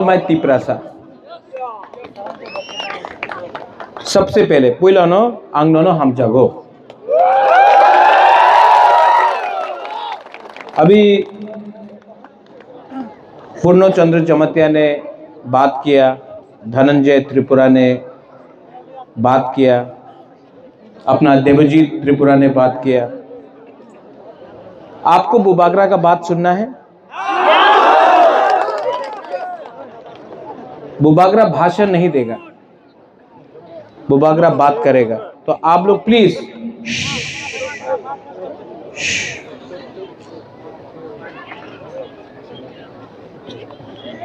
तिप्रासा सबसे पहले पुइलानो आंगनो हम जागो। अभी पूर्णचंद्र जमतिया ने बात किया, धनंजय त्रिपुरा ने बात किया, अपना देवजीत त्रिपुरा ने बात किया। आपको बुबागरा का बात सुनना है? बुबागरा भाषण नहीं देगा, बुबागरा बात करेगा। तो आप लोग प्लीज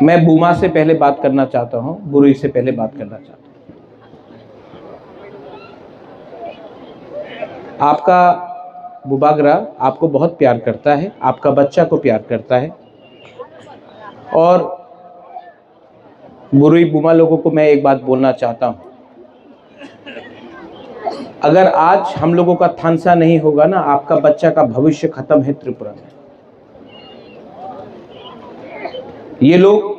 मैं बुमा से पहले बात करना चाहता हूं, बुरुई से पहले बात करना चाहता हूं। आपका बुबागरा आपको बहुत प्यार करता है, आपका बच्चा को प्यार करता है। और बुरुई बुमा लोगों को मैं एक बात बोलना चाहता हूं, अगर आज हम लोगों का थानसा नहीं होगा ना, आपका बच्चा का भविष्य खत्म है त्रिपुरा में। ये लोग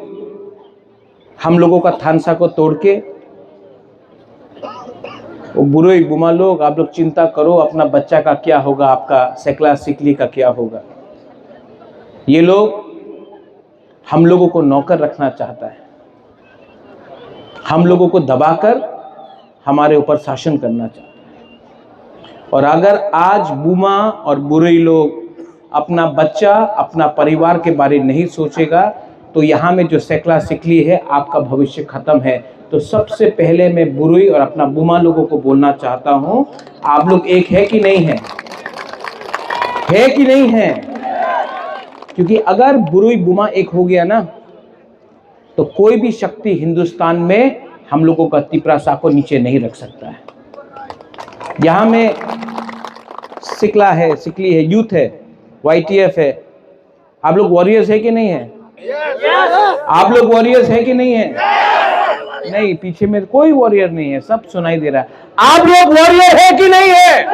हम लोगों का थानसा को तोड़ के, बुरुई बुमा लोग आप लोग चिंता करो, अपना बच्चा का क्या होगा, आपका सेकला सिकली का क्या होगा। ये लोग हम लोगों को नौकर रखना चाहता है, हम लोगों को दबाकर हमारे ऊपर शासन करना चाहता है। और अगर आज बुमा और बुरुई लोग अपना बच्चा, अपना परिवार के बारे नहीं सोचेगा, तो यहाँ में जो सेकला सिकली है, आपका भविष्य खत्म है। तो सबसे पहले मैं बुरुई और अपना बुमा लोगों को बोलना चाहता हूं, आप लोग एक है कि नहीं है? है कि नहीं है? क्योंकि अगर बुरुई बुमा एक हो गया ना, तो कोई भी शक्ति हिंदुस्तान में हम लोगों का तिप्रासा को नीचे नहीं रख सकता है। यहां में सिकला है, सिकली है, यूथ है, YTF है। आप लोग वॉरियर्स है कि नहीं है? आप लोग वॉरियर्स है कि नहीं है? नहीं, पीछे में कोई वॉरियर नहीं है, सब सुनाई दे रहा है। आप लोग वॉरियर है कि नहीं है?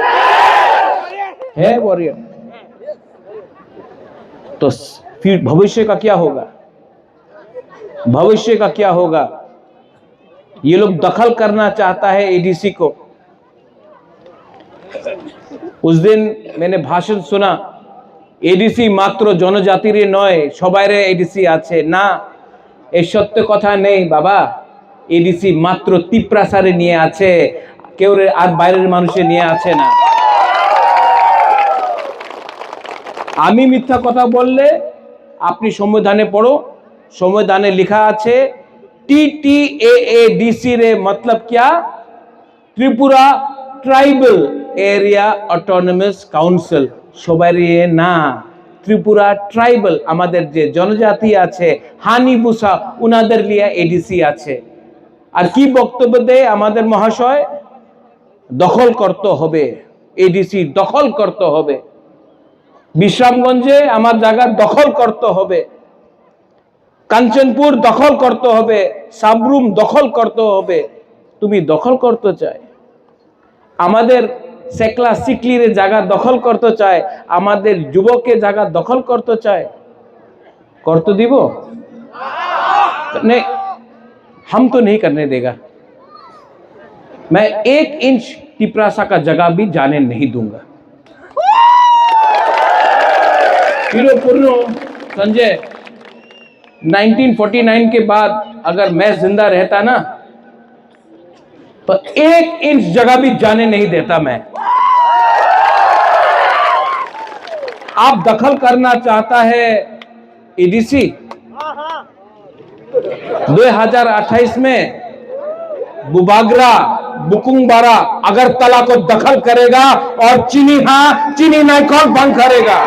है वॉरियर। तो फिर भविष्य का क्या होगा? भविष्य का क्या होगा? ये लोग दखल करना चाहता है एडीसी को। उस दिन मैंने भाषण सुना, एडीसी मात्र जनजातिर नय, सबाइरे एडीसी आछे ना। ए सत्य कथा नहीं बाबा, एडीसी मात्र तिप्रासारे निये आछे, केउ आर बाइरेर मानुषे निये आछे ना। आमी मिथ्या कथा बोलले आपनी संविधाने पढ़ो, संविधाने लिखा आछे TTAADC रे मतलब क्या? Tripura tribal area autonomous council. सबाइरे ना, त्रिपुरा ट्राइबल आमादेर जे जनजाति आछे हानिबुसा उनादेर लिया एडीसी आछे। আর কি বক্তব্য দেয় আমাদের মহাশয়? দখল করতে হবে, এডিসি দখল করতে হবে, বিশ্রামগঞ্জে আমার জায়গা দখল করতে হবে, কাঞ্চনপুর দখল করতে হবে, সাবরুম দখল করতে হবে। তুমি দখল করতে চাই, আমাদের সেকলা সিকলির জায়গা দখল করতে চায়, আমাদের যুবকের জায়গা দখল করতে চায়, করতে দিব? नहीं, हम तो नहीं करने देगा। मैं 1 इंच तिप्रासा का जगह भी जाने नहीं दूंगा। संजय 1949 के बाद अगर मैं जिंदा रहता ना, तो 1 इंच जगह भी जाने नहीं देता मैं। आप दखल करना चाहता है एडीसी। 2028 में बुबागरा, बुकुंगबारा, अगरतला को दखल करेगा और चीनी नाइकॉन भंग करेगा।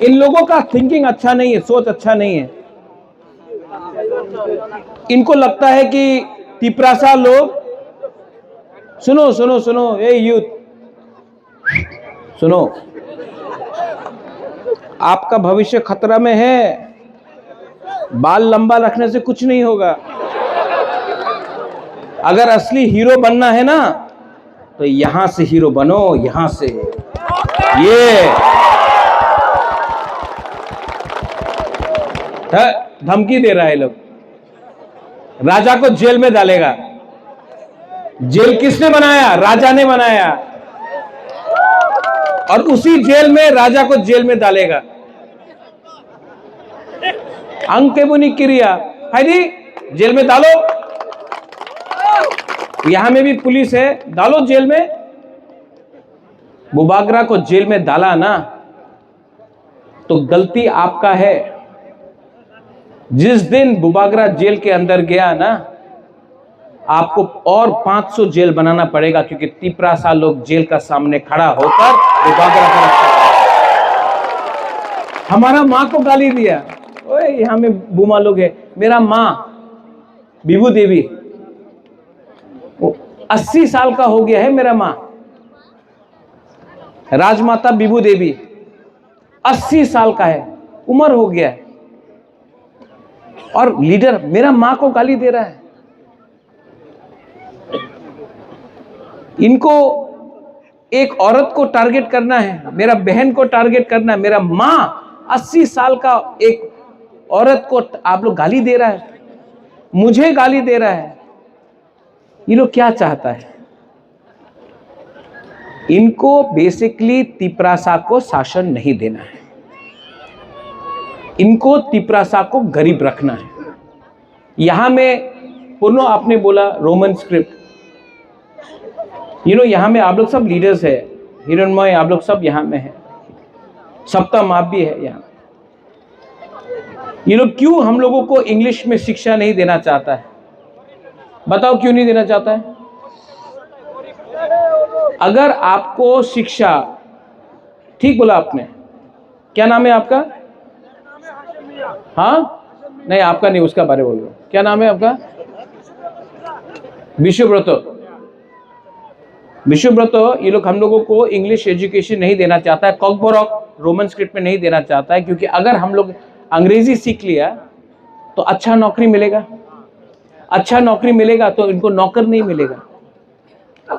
इन लोगों का थिंकिंग अच्छा नहीं है, सोच अच्छा नहीं है। इनको लगता है कि तिप्रासा लोग, सुनो सुनो सुनो, ये यूथ सुनो, आपका भविष्य खतरा में है। बाल लंबा रखने से कुछ नहीं होगा। अगर असली हीरो बनना है ना, तो यहां से हीरो बनो, यहां से। ये धमकी दे रहा है लोग, राजा को जेल में डालेगा। जेल किसने बनाया? राजा ने बनाया, और उसी जेल में राजा को जेल में डालेगा। अंकेबुनी क्रिया है जी, जेल में डालो। यहां में भी पुलिस है, डालो जेल में। बुबागरा को जेल में डाला ना तो गलती आपका है। जिस दिन बुबागरा जेल के अंदर गया ना, आपको और 500 जेल बनाना पड़ेगा, क्योंकि तिपरासा लोग जेल का सामने खड़ा होकर बुबागरा का रक्षा। हमारा मां को गाली दिया, ओए यहां में बुमा लोग है। मेरा मां बिबू देवी 80 साल का हो गया है। मेरा मां राजमाता बिबू देवी 80 साल का है, उम्र हो गया है, और लीडर मेरा मां को गाली दे रहा है। इनको एक औरत को टारगेट करना है, मेरा बहन को टारगेट करना है। मेरा मां 80 साल का एक औरत को आप लोग गाली दे रहा है, मुझे गाली दे रहा है। ये लोग क्या चाहता है? इनको बेसिकली तिपरासा को शासन नहीं देना है, इनको तिपरासा को गरीब रखना है। यहां में पुनः आपने बोला रोमन स्क्रिप्ट, यहां में आप लोग सब लीडर्स है, हिरणमय आप लोग सब यहां में है, सप्तम आप भी है यहां। ये लोग क्यों हम लोगों को इंग्लिश में शिक्षा नहीं देना चाहता है? बताओ क्यों नहीं देना चाहता है? अगर आपको शिक्षा, ठीक बोला आपने, क्या नाम है आपका? हाँ नहीं, आपका नहीं, उसका बारे बोल रहा हूं। क्या नाम है आपका? विश्वव्रतो। विश्वव्रतो ये लोग हम लोगों को इंग्लिश एजुकेशन नहीं देना चाहता है, कॉकबोरॉक रोमन स्क्रिप्ट में नहीं देना चाहता है, क्योंकि अगर हम लोग अंग्रेजी सीख लिया तो अच्छा नौकरी मिलेगा, अच्छा नौकरी मिलेगा तो इनको नौकर नहीं मिलेगा।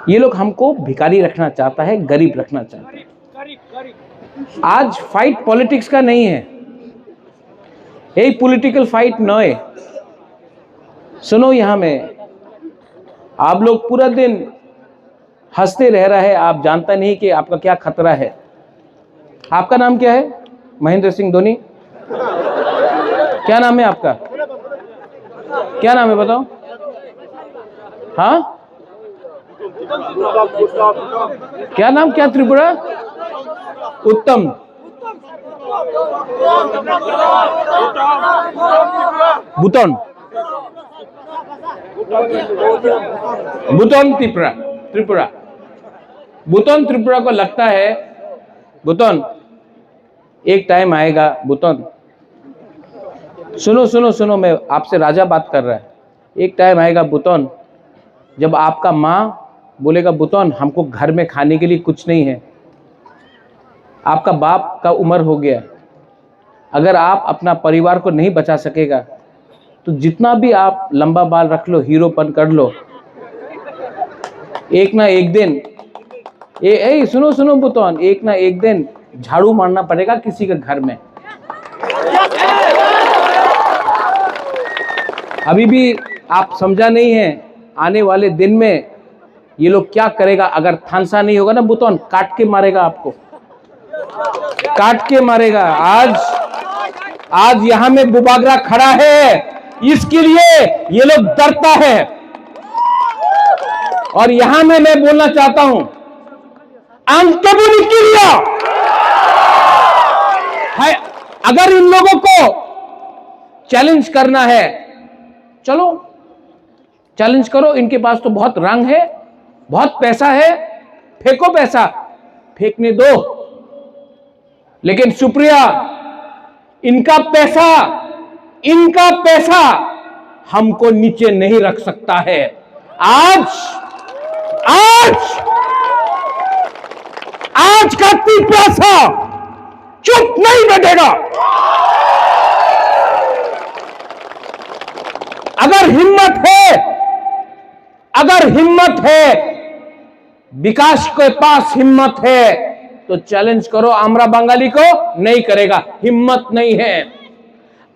ये लोग हमको भिखारी रखना चाहता है, गरीब रखना चाहता है। आज फाइट पॉलिटिक्स का नहीं है, यही पॉलिटिकल फाइट न है। सुनो, यहां में आप लोग पूरा दिन हंसते रह रहा है, आप जानता नहीं कि आपका क्या खतरा है। आपका नाम क्या है? महेंद्र सिंह धोनी। क्या नाम है आपका? क्या नाम है बताओ? हाँ क्या नाम? क्या त्रिपुरा? उत्तम। बुतन, बुतन त्रिपुरा, त्रिपुरा, बुतन त्रिपुरा को लगता है, बुतन एक टाइम आएगा। बुतन सुनो सुनो सुनो, मैं आपसे राजा बात कर रहा है। एक टाइम आएगा बुतन, जब आपका माँ बोलेगा बुतन हमको घर में खाने के लिए कुछ नहीं है, आपका बाप का उम्र हो गया, अगर आप अपना परिवार को नहीं बचा सकेगा तो जितना भी आप लंबा बाल रख लो, हीरोपन कर लो, एक ना एक दिन सुनो सुनो बुतन, एक ना एक दिन झाड़ू मारना पड़ेगा किसी के घर में। अभी भी आप समझा नहीं है, आने वाले दिन में ये लोग क्या करेगा। अगर थानसा नहीं होगा ना, बुतन काट के मारेगा आपको, काट के मारेगा। आज यहां में बुबागरा खड़ा है, इसके लिए ये लोग डरता है। और यहां में मैं बोलना चाहता हूं, अंकेबुनी क्रिया है। अगर इन लोगों को चैलेंज करना है, चलो चैलेंज करो, इनके पास तो बहुत रंग है, बहुत पैसा है, फेंको पैसा, फेंकने दो। लेकिन सुप्रिया, इनका पैसा हमको नीचे नहीं रख सकता है। आज का पैसा चुप नहीं बैठेगा। अगर हिम्मत है, विकास के पास हिम्मत है तो चैलेंज करो। आमरा बंगाली को नहीं करेगा, हिम्मत नहीं है।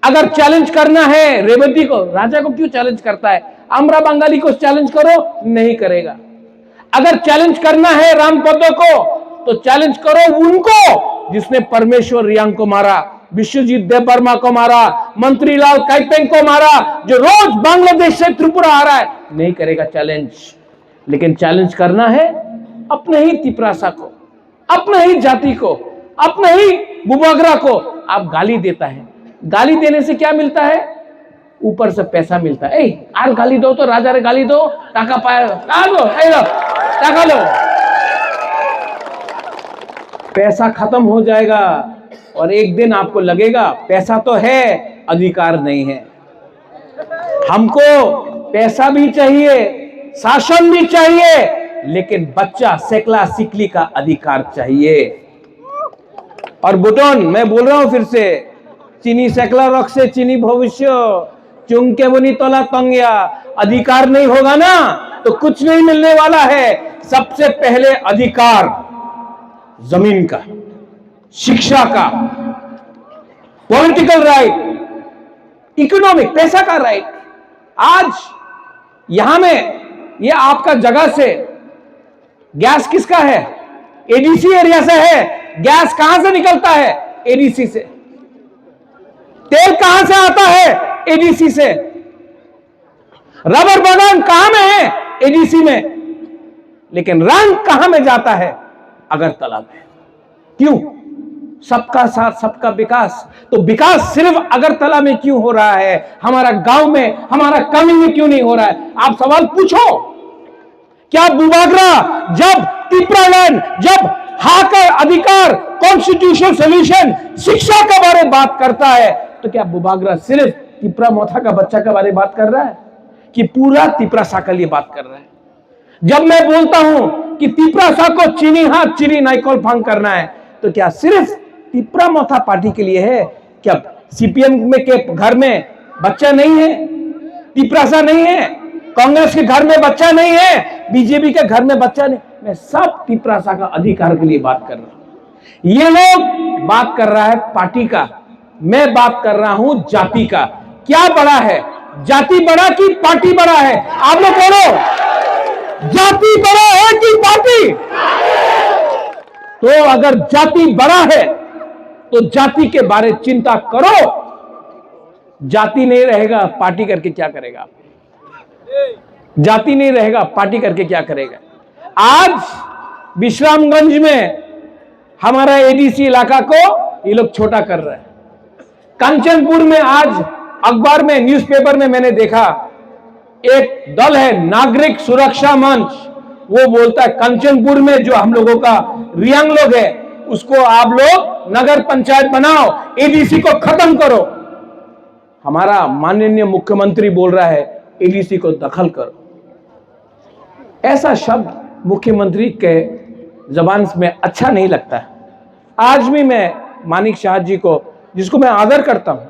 अगर चैलेंज करना है रेवती को, राजा को क्यों चैलेंज करता है? आमरा बंगाली को चैलेंज करो, नहीं करेगा। अगर चैलेंज करना है रामपदो को, तो चैलेंज करो उनको जिसने परमेश्वर रियांग को मारा, विश्वजीत देवबर्मा को मारा, मंत्रीलाल काइपेंग को मारा, जो रोज बांग्लादेश से त्रिपुरा आ रहा है, नहीं करेगा चैलेंज। लेकिन चैलेंज करना है अपने ही तिपरासा को, अपने ही जाति को, अपने ही बुबागरा को आप गाली देता है। गाली देने से क्या मिलता है? ऊपर से पैसा मिलता है। आर गाली दो तो राजा रे गाली दो, टाका पाए टाका लो, पैसा खत्म हो जाएगा और एक दिन आपको लगेगा पैसा तो है, अधिकार नहीं है। हमको पैसा भी चाहिए, शासन भी चाहिए, लेकिन बच्चा सेकला सिकली का अधिकार चाहिए। और बुटोन, मैं बोल रहा हूं फिर से, चीनी सेकला रख से चीनी भविष्य, चुंके बनी तोला तंगिया। अधिकार नहीं होगा ना तो कुछ नहीं मिलने वाला है। सबसे पहले अधिकार जमीन का, शिक्षा का, पॉलिटिकल राइट, इकोनॉमिक, पैसा का राइट। आज यहां में ये आपका जगह से गैस किसका है? एडीसी एरिया से है। गैस कहां से निकलता है? एडीसी से। तेल कहां से आता है? एडीसी से। रबर बागान कहां में है? एडीसी में। लेकिन रंग कहां में जाता है? अगरतला में। क्यों? सबका साथ सबका विकास। तो विकास सिर्फ अगरतला में क्यों हो रहा है? हमारा गांव में, हमारा कमी में क्यों नहीं हो रहा है? आप सवाल पूछो। क्या बुबागरा जब तिपरालैंड, जब हाकर अधिकार, कॉन्स्टिट्यूशनल सोल्यूशन, शिक्षा के बारे में बात करता है, तो क्या बुबागरा सिर्फ तिपरा मोथा का बच्चा के बारे में बात कर रहा है कि पूरा तिपरासा के लिए बात कर रहा है? जब मैं बोलता हूं कि तिपरासा को चीनी हाथ चीनी नाइकोल फांग करना है, तो क्या सिर्फ तिपरा मोथा पार्टी के लिए है? क्या सीपीएम में के घर में बच्चा नहीं है? तिपरासा नहीं है? कांग्रेस के घर में बच्चा नहीं है? बीजेपी के घर में बच्चा नहीं? मैं सब तिपरासा का अधिकार के लिए बात कर रहा हूं। ये लोग बात कर रहा है पार्टी का, मैं बात कर रहा हूं जाति का। क्या बड़ा है, जाति बड़ा कि पार्टी बड़ा है? आप लोग बोलो, जाति बड़ा है कि पार्टी? तो अगर जाति बड़ा है तो जाति के बारे चिंता करो। जाति नहीं रहेगा, पार्टी करके क्या करेगा? जाति नहीं रहेगा, पार्टी करके क्या करेगा? आज विश्रामगंज में हमारा एडीसी इलाका को ये लोग छोटा कर रहे हैं। कंचनपुर में आज अखबार में, न्यूज़पेपर में मैंने देखा, एक दल है नागरिक सुरक्षा मंच, वो बोलता है कंचनपुर में जो हम लोगों का रियांग लोग है उसको आप लोग नगर पंचायत बनाओ, एडीसी को खत्म करो। हमारा माननीय मुख्यमंत्री बोल रहा है एडीसी को दखल करो। ऐसा शब्द मुख्यमंत्री के जबान में अच्छा नहीं लगता है। आज भी मैं मानिक शाह जी को, जिसको मैं आदर करता हूं,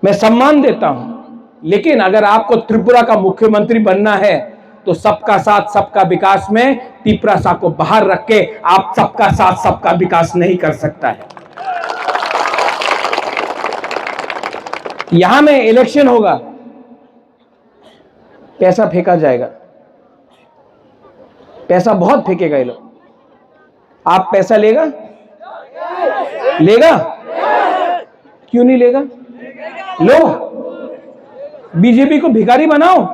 मैं सम्मान देता हूं, लेकिन अगर आपको त्रिपुरा का मुख्यमंत्री बनना है तो सबका साथ सबका विकास में तिपरासा को बाहर रख के आप सबका साथ सबका विकास नहीं कर सकता है। यहां में इलेक्शन होगा, पैसा फेंका जाएगा, पैसा बहुत फेंकेगा ये लोग। आप पैसा लेगा? क्यों नहीं लेगा? लो, बीजेपी को भिखारी बनाओ।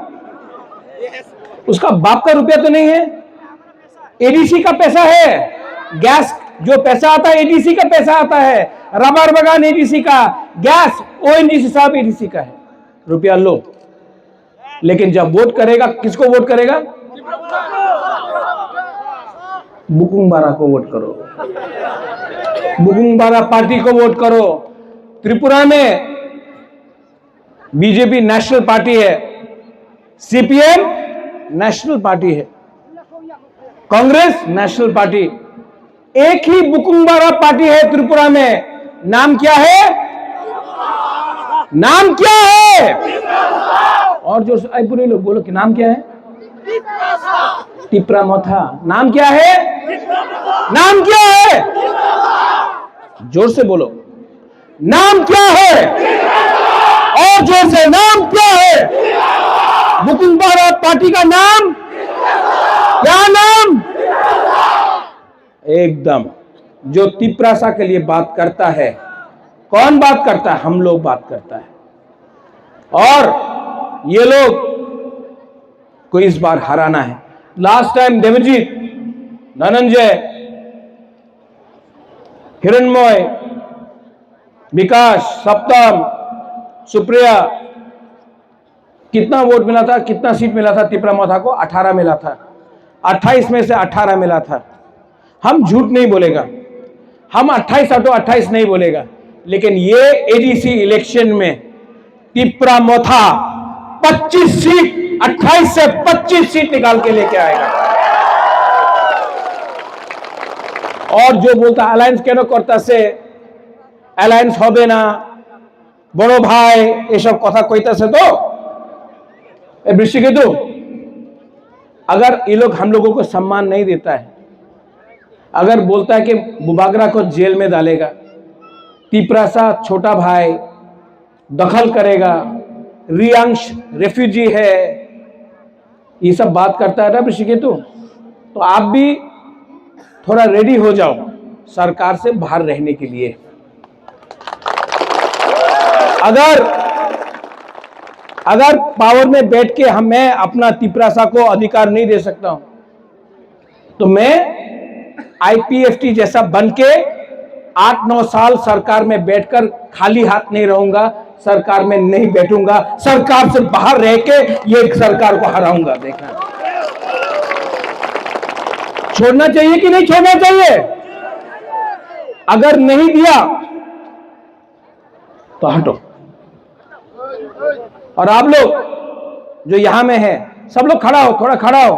उसका बाप का रुपया तो नहीं है, एडीसी का पैसा है। गैस जो पैसा आता है एडीसी का पैसा आता है, रबर बागान एडीसी का, गैस ओएनजीसी साहब एडीसी का है। रुपया लो, लेकिन जब वोट करेगा, किसको वोट करेगा? बुकुंबारा को वोट करो, बुकुंबारा पार्टी को वोट करो। त्रिपुरा में बीजेपी नेशनल पार्टी है, सीपीएम नेशनल पार्टी है, कांग्रेस नेशनल पार्टी, एक ही बुकुंबारा पार्टी है त्रिपुरा में। नाम क्या है? नाम क्या है? और जो आईपुरी लोग बोलो कि नाम क्या है? तिपरा मोथा। नाम क्या है? नाम क्या है? जोर से बोलो। नाम क्या है? और जोर से, नाम क्या है? मुकुंद भारत पार्टी का नाम क्या? नाम एकदम जो तिपरासा के लिए बात करता है। कौन बात करता है? हम लोग बात करता है। और ये लोग को इस बार हराना है। लास्ट टाइम देवजीत, धनंजय, हिरणमय, विकास, सप्तम, सुप्रिया, कितना वोट मिला था? कितना सीट मिला था तिपरामथा को? 18 मिला था। 28 में से 18 मिला था। हम झूठ नहीं बोलेगा, हम 28 हटो 28 नहीं बोलेगा, लेकिन ये एडीसी इलेक्शन में तिपरामथा 25 सीट, 28 से 25 सीट निकाल के लेके आएगा। और जो बोलता अलायंस केन करता से, अलायंस होबे ना, बड़ो भाई, ये सब कथा कहता से, तो वृश्चिकेतु, अगर ये लोग हम लोगों को सम्मान नहीं देता है, अगर बोलता है कि बुबागरा को जेल में डालेगा, तिपरासा छोटा भाई दखल करेगा, रियांश रेफ्यूजी है, ये सब बात करता है ना वृश्चिकेतु, तो आप भी थोड़ा रेडी हो जाओ सरकार से बाहर रहने के लिए। अगर पावर में बैठ के मैं अपना तिपरासा को अधिकार नहीं दे सकता हूं, तो मैं आईपीएफटी जैसा बनके 8-9 साल सरकार में बैठकर खाली हाथ नहीं रहूंगा, सरकार में नहीं बैठूंगा, सरकार से बाहर रह के ये सरकार को हराऊंगा। देखना छोड़ना चाहिए कि नहीं छोड़ना चाहिए? अगर नहीं दिया तो हटो। और आप लोग जो यहां में है, सब लोग खड़ा हो, थोड़ा खड़ा हो।